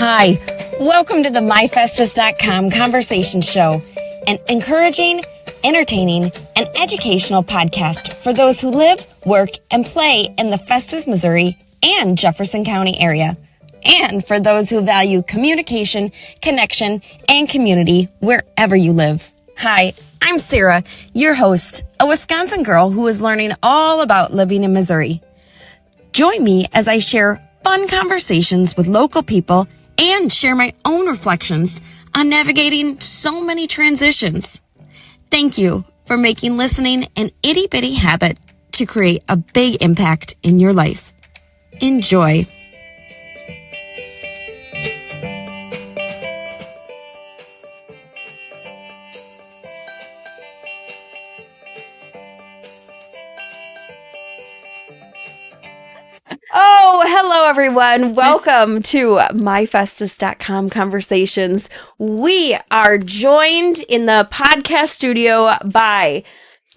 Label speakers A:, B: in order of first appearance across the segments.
A: Hi, welcome to the MyFestus.com conversation show, an encouraging, entertaining, and educational podcast for those who live, work, and play in the Festus, Missouri, and Jefferson County area, and for those who value communication, connection, and community wherever you live. Hi, I'm Sara, your host, a Wisconsin girl who is learning all about living in Missouri. Join me as I share fun conversations with local people and share my own reflections on navigating so many transitions. Thank you for making listening an itty-bitty habit to create a big impact in your life. Enjoy.
B: Oh, hello, everyone. Welcome to MyFestus.com conversations. We are joined in the podcast studio by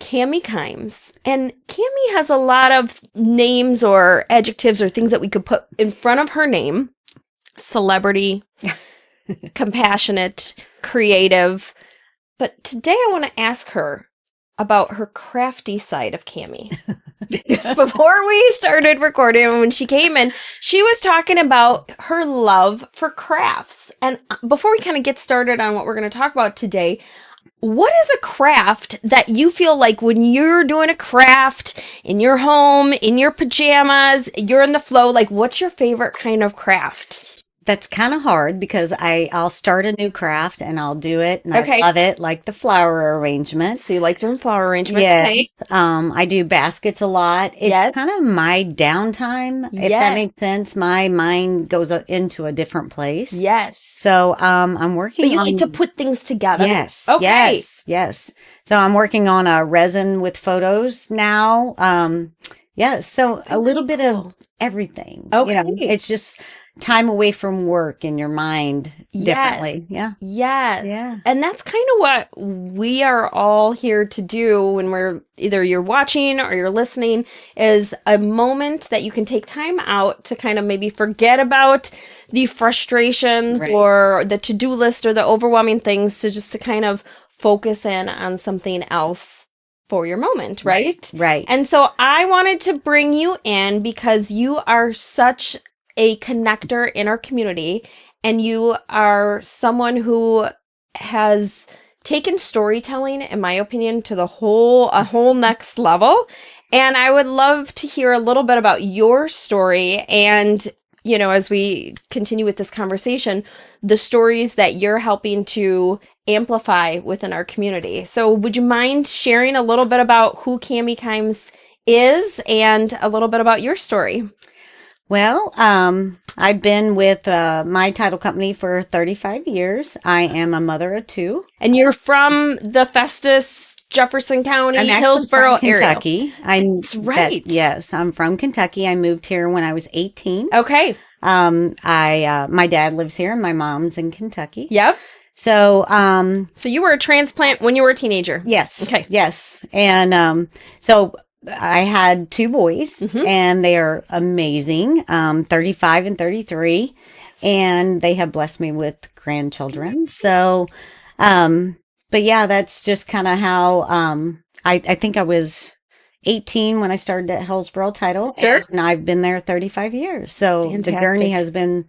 B: Cami Kimes. And Cami has a lot of names or adjectives or things that we could put in front of her name. Celebrity, compassionate, creative. But today I want to ask her about her crafty side of Cami. Because before we started recording, when she came in, she was talking about her love for crafts. And before we kind of get started on what we're going to talk about today, what is a craft that you feel like when you're doing a craft in your home, in your pajamas, you're in the flow, like what's your favorite kind of craft?
C: That's kind of hard because I'll start a new craft and I'll do it and I love it, like the flower arrangement.
B: So you like doing flower arrangement?
C: Yes. I do baskets a lot. It's kind of my downtime, if that makes sense. My mind goes into a different place.
B: Yes.
C: So I'm working
B: on... But you like to put things together?
C: Yes.
B: Okay.
C: Yes. So I'm working on a resin with photos now. So a little bit of everything.
B: Okay.
C: You know, it's just time away from work in your mind differently.
B: Yeah. And that's kind of what we are all here to do when we're either you're watching or you're listening, is a moment that you can take time out to kind of maybe forget about the frustrations or the to-do list or the overwhelming things, to kind of focus in on something else for your moment, right?
C: Right.
B: And so I wanted to bring you in because you are such a connector in our community, and you are someone who has taken storytelling, in my opinion, to a whole next level. And I would love to hear a little bit about your story and, you know, as we continue with this conversation, the stories that you're helping to amplify within our community. So would you mind sharing a little bit about who Cami Kimes is and a little bit about your story?
C: Well, I've been with my title company for 35 years. I am a mother of two.
B: And you're from the Festus, Jefferson County, Hillsborough area.
C: Kentucky.
B: That's right.
C: Yes, I'm from Kentucky. I moved here when I was 18.
B: Okay.
C: My dad lives here and my mom's in Kentucky.
B: Yep.
C: So
B: you were a transplant when you were a teenager.
C: Yes.
B: Okay.
C: Yes. And so I had two boys and they are amazing, 35 and 33, and they have blessed me with grandchildren. So, but yeah, that's just kind of how, I think I was 18 when I started at Hillsborough Title, and I've been there 35 years. So
B: Fantastic.
C: The journey has been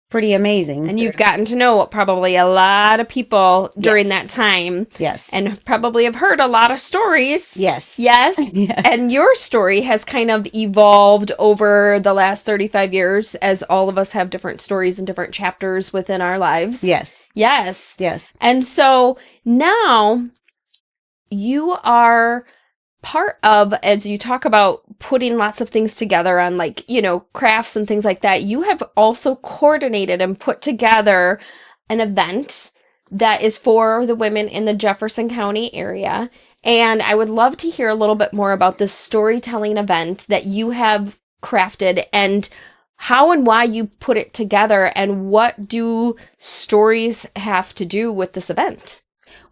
C: pretty amazing.
B: And you've gotten to know probably a lot of people during that time.
C: Yes.
B: And probably have heard a lot of stories.
C: Yes.
B: Yes.
C: Yeah.
B: And your story has kind of evolved over the last 35 years, as all of us have different stories and different chapters within our lives.
C: Yes.
B: Yes.
C: Yes.
B: And so now you are part of, as you talk about putting lots of things together on, like, you know, crafts and things like that, you have also coordinated and put together an event that is for the women in the Jefferson County area. And I would love to hear a little bit more about this storytelling event that you have crafted and how and why you put it together, and what do stories have to do with this event?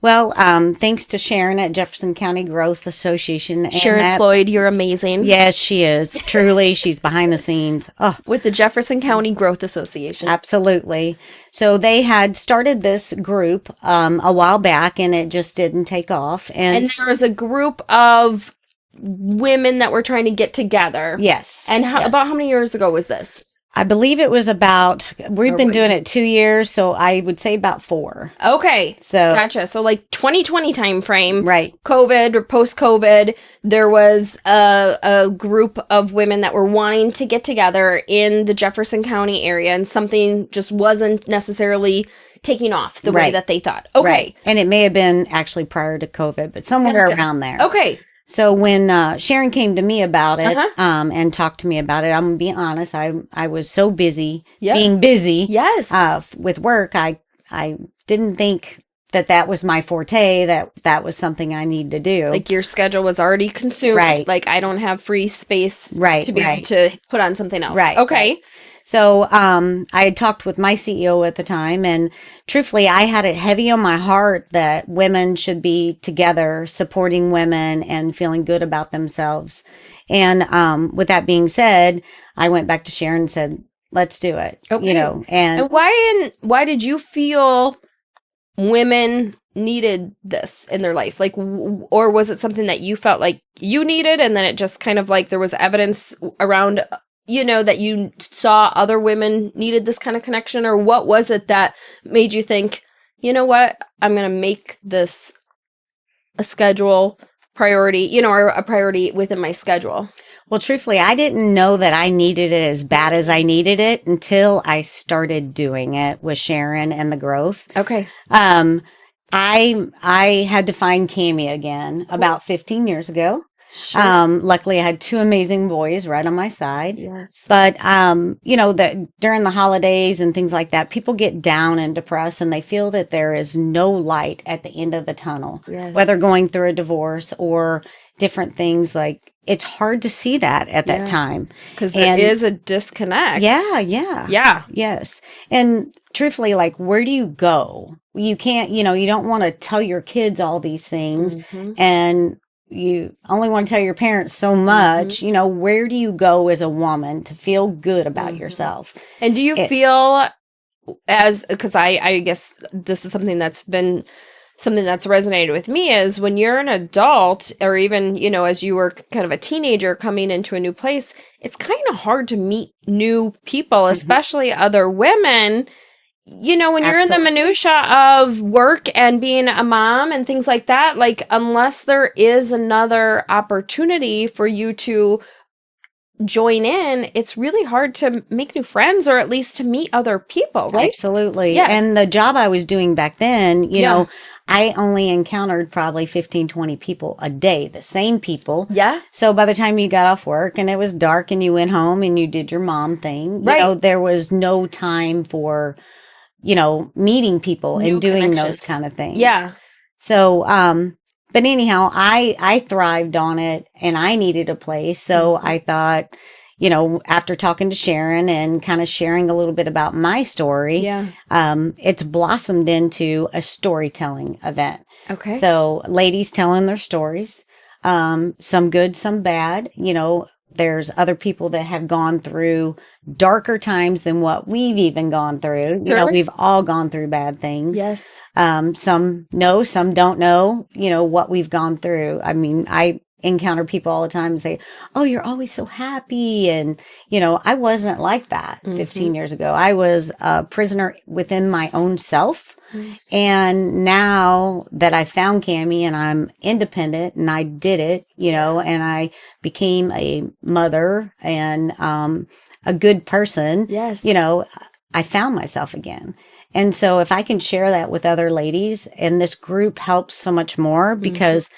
C: Well, thanks to Sharon at Jefferson County Growth Association. And
B: Sharon Floyd, you're amazing.
C: Yes, she is. Truly, she's behind the scenes. Oh,
B: With the Jefferson County Growth Association.
C: absolutely. So they had started this group a while back, and it just didn't take off.
B: And there was a group of women that were trying to get together.
C: Yes.
B: And
C: yes.
B: about how many years ago was this?
C: I believe it was we've been doing it 2 years, so I would say about 4.
B: Okay.
C: So
B: Gotcha. So like 2020 time frame.
C: Right.
B: COVID or post-COVID, there was a group of women that were wanting to get together in the Jefferson County area, and something just wasn't necessarily taking off the way
C: Right.
B: that they thought. Okay.
C: Right. And it may have been actually prior to COVID, but somewhere around there.
B: Okay.
C: So when Sharon came to me about it
B: Uh-huh.
C: and talked to me about it, I'm going to be honest, I was so busy
B: Yep.
C: being busy
B: Yes.
C: with work. I didn't think that was my forte, that was something I need to do.
B: Like your schedule was already consumed.
C: Right.
B: Like I don't have free space
C: Right,
B: to be able
C: right.
B: to put on something else.
C: Right,
B: Okay.
C: right. So I had talked with my CEO at the time, and truthfully, I had it heavy on my heart that women should be together, supporting women and feeling good about themselves. And with that being said, I went back to Sharon and said, "Let's do it."
B: Okay.
C: You know, and
B: why did you feel women needed this in their life? Like, or was it something that you felt like you needed, and then it just kind of like there was evidence around, that you saw other women needed this kind of connection? Or what was it that made you think, you know what, I'm going to make this a schedule priority, or a priority within my schedule?
C: Well, truthfully, I didn't know that I needed it as bad as I needed it until I started doing it with Sharon and the growth.
B: Okay.
C: I had to find Cammie again about 15 years ago.
B: Sure.
C: Luckily I had 2 amazing boys right on my side.
B: Yes.
C: But, that during the holidays and things like that, people get down and depressed and they feel that there is no light at the end of the tunnel,
B: Yes.
C: whether going through a divorce or different things. Like, it's hard to see that at that time.
B: Because there is a disconnect.
C: Yeah, yeah.
B: Yeah.
C: Yes. And truthfully, like, where do you go? You can't, you don't want to tell your kids all these things, and you only want to tell your parents so much. Where do you go as a woman to feel good about yourself?
B: And do you feel because I guess this is something that's resonated with me, is when you're an adult, or even, as you were kind of a teenager coming into a new place, it's kind of hard to meet new people, especially other women. When you're in the minutia of work and being a mom and things like that, like, unless there is another opportunity for you to join in, it's really hard to make new friends, or at least to meet other people, right?
C: Absolutely.
B: Yeah.
C: And the job I was doing back then, I only encountered probably 15, 20 people a day, the same people.
B: Yeah.
C: So by the time you got off work and it was dark and you went home and you did your mom thing, there was no time for meeting people
B: New
C: and doing
B: connections.
C: those kind of things.
B: Yeah.
C: So, but anyhow, I thrived on it and I needed a place. So I thought, after talking to Sharon and kind of sharing a little bit about my story, it's blossomed into a storytelling event.
B: Okay.
C: So ladies telling their stories, some good, some bad. There's other people that have gone through darker times than what we've even gone through.
B: Sure.
C: We've all gone through bad things.
B: Yes.
C: Some know, some don't know, what we've gone through. I mean, I encounter people all the time and say, "Oh, you're always so happy." And, I wasn't like that 15 years ago. I was a prisoner within my own self. And now that I found Cammie and I'm independent and I did it, and I became a mother and, a good person.
B: Yes.
C: I found myself again. And so if I can share that with other ladies, and this group helps so much more because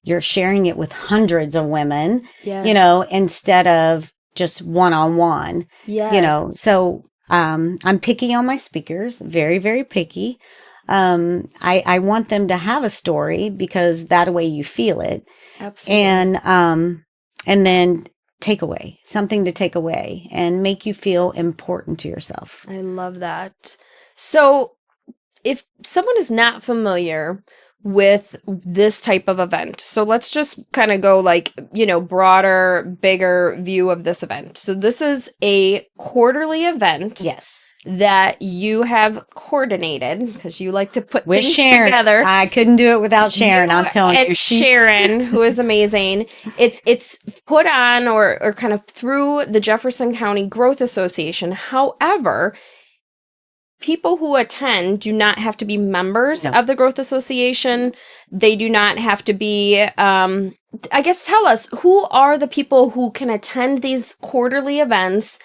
C: you're sharing it with hundreds of women, instead of just one-on-one, so, I'm picky on my speakers, very, very picky. I want them to have a story because that way you feel it.
B: Absolutely.
C: And then something to take away and make you feel important to yourself.
B: I love that. So if someone is not familiar with this type of event? So let's just kind of go like, broader, bigger view of this event. So this is a quarterly event.
C: Yes.
B: That you have coordinated because you like to put
C: With
B: things
C: Sharon.
B: together.
C: I couldn't do it without Sharon. I'm telling you.
B: Sharon, who is amazing. It's put on or kind of through the Jefferson County Growth Association. However, people who attend do not have to be members of the Growth Association. They do not have to be, I guess, tell us, who are the people who can attend these quarterly events?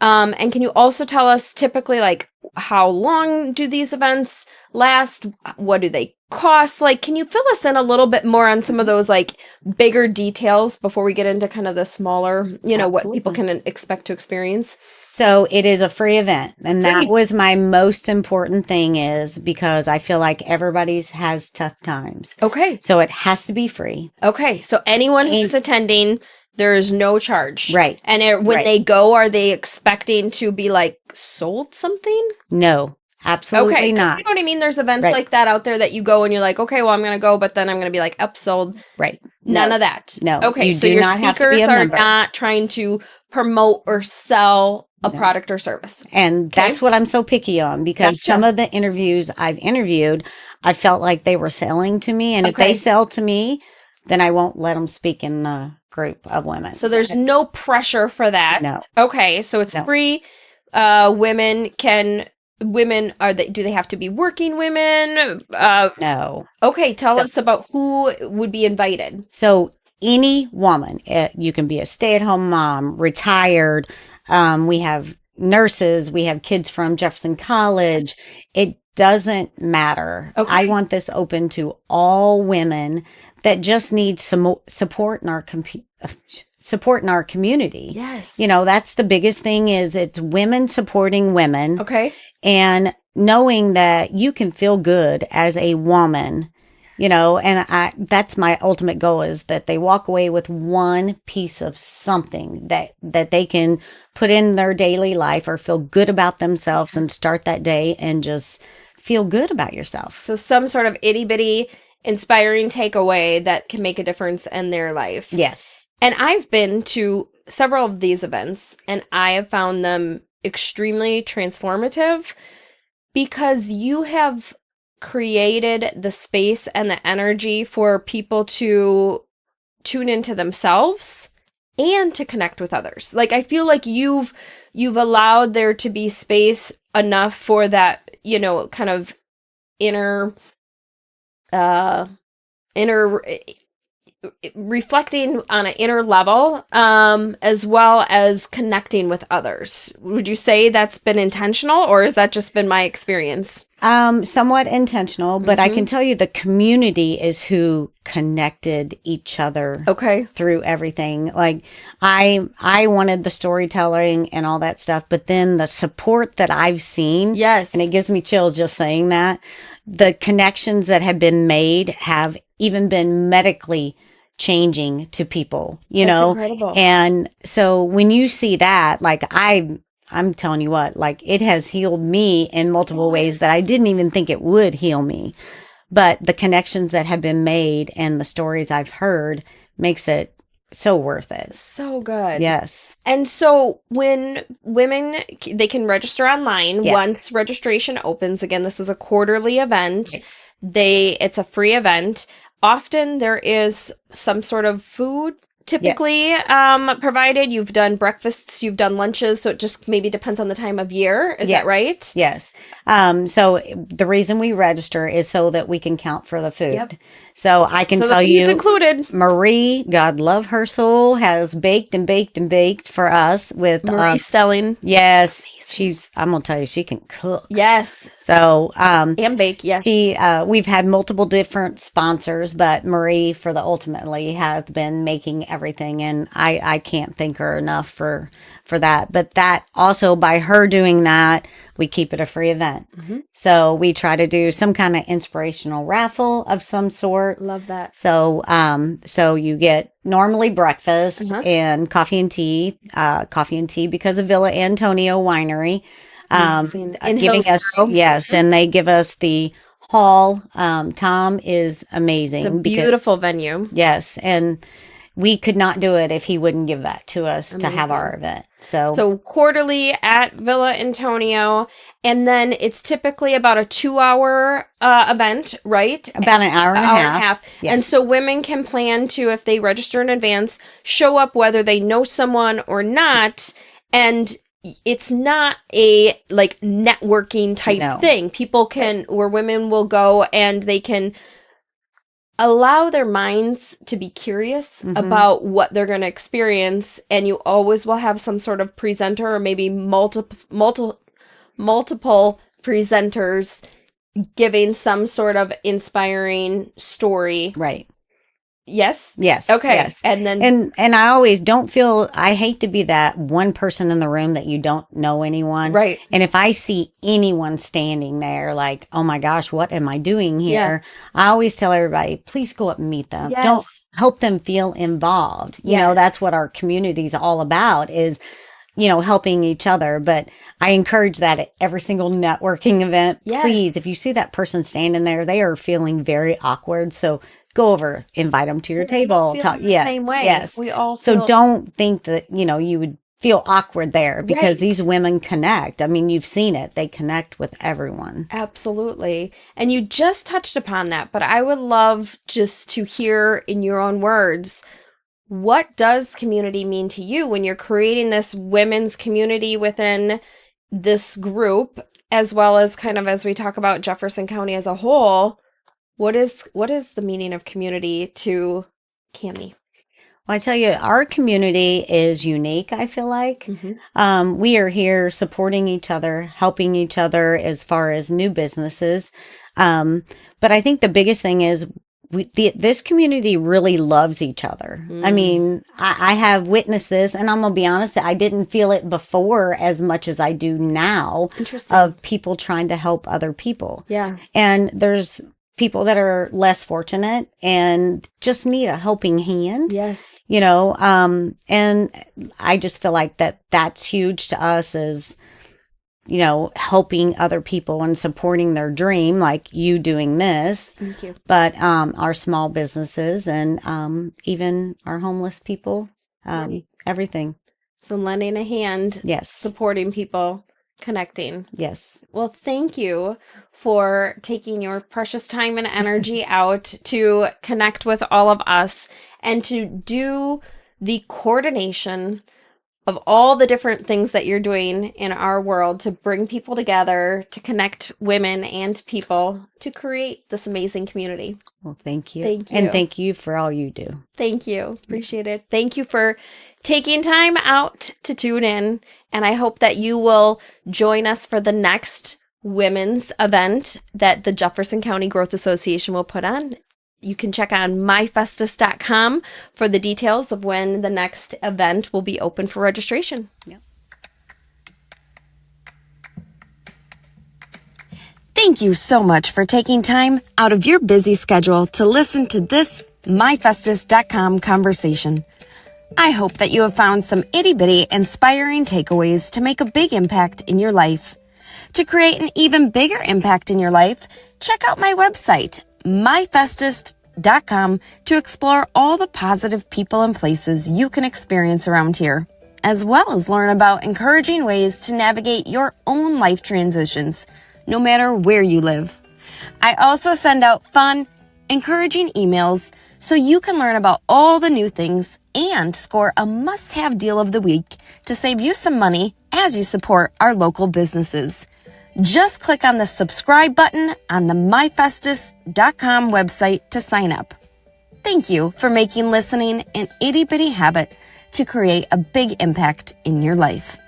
B: And can you also tell us typically, like, how long do these events last? What do they cost? Like, can you fill us in a little bit more on some of those, like, bigger details before we get into kind of the smaller, what people can expect to experience?
C: So it is a free event. And that was my most important thing, is because I feel like everybody's has tough times.
B: Okay.
C: So it has to be free.
B: Okay. So anyone who's attending, there is no charge.
C: Right.
B: And when they go, are they expecting to be like sold something?
C: No, absolutely not.
B: You know what I mean? There's events like that out there that you go and you're like, okay, well, I'm going to go, but then I'm going to be like upsold.
C: Right.
B: None of that.
C: No.
B: Okay. So your speakers are not trying to promote or sell a product or service.
C: And that's what I'm so picky on, because some of the interviews I've interviewed, I felt like they were selling to me. And if they sell to me, then I won't let them speak in the group of women.
B: So there's no pressure for that.
C: No.
B: Okay. So it's free. Women do they have to be working women?
C: No.
B: Okay. Tell us about who would be invited.
C: So any woman, you can be a stay-at-home mom, retired. We have nurses. We have kids from Jefferson College. It doesn't matter.
B: Okay.
C: I want this open to all women that just need some support in our community.
B: Yes.
C: That's the biggest thing, is it's women supporting women.
B: Okay.
C: And knowing that you can feel good as a woman, and that's my ultimate goal, is that they walk away with one piece of something that they can put in their daily life, or feel good about themselves and start that day and just feel good about yourself.
B: So some sort of itty bitty inspiring takeaway that can make a difference in their life.
C: Yes.
B: And I've been to several of these events and I have found them extremely transformative, because you have created the space and the energy for people to tune into themselves and to connect with others. Like, I feel like you've allowed there to be space enough for that, kind of inner reflecting on an inner level, as well as connecting with others. Would you say that's been intentional, or has that just been my experience?
C: Somewhat intentional, but I can tell you the community is who connected each other through everything. Like, I wanted the storytelling and all that stuff, but then the support that I've seen,
B: yes,
C: and it gives me chills just saying that, the connections that have been made have even been medically changing to people,
B: That's incredible.
C: And so when you see that, like, I'm telling you what, like, it has healed me in multiple ways that I didn't even think it would heal me. But the connections that have been made and the stories I've heard makes it so worth it.
B: So good.
C: Yes.
B: And so when women, they can register online once registration opens. Again, this is a quarterly event. It's a free event. Often there is some sort of food typically provided. You've done breakfasts, you've done lunches, so it just maybe depends on the time of year. Is that right?
C: Yes. So the reason we register is so that we can count for the food. Yep. So I can tell you,
B: included.
C: Marie, God love her soul, has baked and baked and baked for us with
B: Marie Stelling.
C: Yes. I'm going to tell you, she can cook.
B: Yes.
C: So,
B: and bake, yeah.
C: We've had multiple different sponsors, but Marie ultimately has been making everything. And I can't thank her enough for that. But that also, by her doing that, we keep it a free event. Mm-hmm. So we try to do some kind of inspirational raffle of some sort.
B: Love that.
C: So, so you get normally breakfast and coffee and tea because of Villa Antonio Winery, giving us, and they give us the hall. Tom is amazing.
B: It's a beautiful venue.
C: Yes. And we could not do it if he wouldn't give that to us to have
B: Amazing.
C: our event. So
B: Quarterly at Villa Antonio. And then it's typically about a 2-hour event, right?
C: about an hour and a half. Yes.
B: And so women can plan to, if they register in advance, show up whether they know someone or not. And it's not a like networking type thing. People can, where women will go and they can allow their minds to be curious about what they're going to experience. And you always will have some sort of presenter or maybe multiple presenters giving some sort of inspiring story.
C: Right.
B: Yes?
C: Yes.
B: Okay.
C: Yes.
B: And then
C: and I always don't feel, I hate to be that one person in the room that you don't know anyone.
B: Right.
C: And if I see anyone standing there like, oh my gosh, what am I doing here? I always tell everybody, please go up and meet them.
B: Yes.
C: Don't help them feel involved. You know, that's what our community is all about is, you know, helping each other. But I encourage that at every single networking event.
B: Yes.
C: Please, if you see that person standing there, they are feeling very awkward. So go over, invite them to your table. Talk.
B: The same way.
C: Yes.
B: We all
C: So don't think that, you know, you would feel awkward there because these women connect. I mean, you've seen it. They connect with everyone.
B: Absolutely. And you just touched upon that, but I would love just to hear in your own words, what does community mean to you when you're creating this women's community within this group, as well as kind of as we talk about Jefferson County as a whole? What is the meaning of community to Cammie?
C: Well, I tell you, our community is unique, I feel like. We are here supporting each other, helping each other as far as new businesses. But I think the biggest thing is this community really loves each other. I mean, I have witnessed this, and I'm going to be honest, I didn't feel it before as much as I do now of people trying to help other people.
B: Yeah.
C: And there's people that are less fortunate and just need a helping hand.
B: Yes.
C: You know, and I just feel like that's huge to us as, you know, helping other people and supporting their dream, like you doing this.
B: Thank you.
C: But our small businesses and even our homeless people, everything.
B: So lending a hand,
C: Yes.
B: supporting people, connecting.
C: Yes.
B: Well, thank you for taking your precious time and energy out to connect with all of us and to do the coordination of all the different things that you're doing in our world to bring people together, to connect women and people, to create this amazing community.
C: Well, thank you.
B: Thank you.
C: And thank you for all you do.
B: Thank you. Appreciate it. Thank you for taking time out to tune in. And I hope that you will join us for the next women's event that the Jefferson County Growth Association will put on. You can check on myfestus.com for the details of when the next event will be open for registration.
C: Yep.
A: Thank you so much for taking time out of your busy schedule to listen to this myfestus.com conversation. I hope that you have found some itty-bitty inspiring takeaways to make a big impact in your life. To create an even bigger impact in your life, check out my website, myfestus.com, to explore all the positive people and places you can experience around here, as well as learn about encouraging ways to navigate your own life transitions, no matter where you live. I also send out fun, encouraging emails so you can learn about all the new things and score a must-have deal of the week to save you some money as you support our local businesses. Just click on the subscribe button on the myfestus.com website to sign up. Thank you for making listening an itty-bitty habit to create a big impact in your life.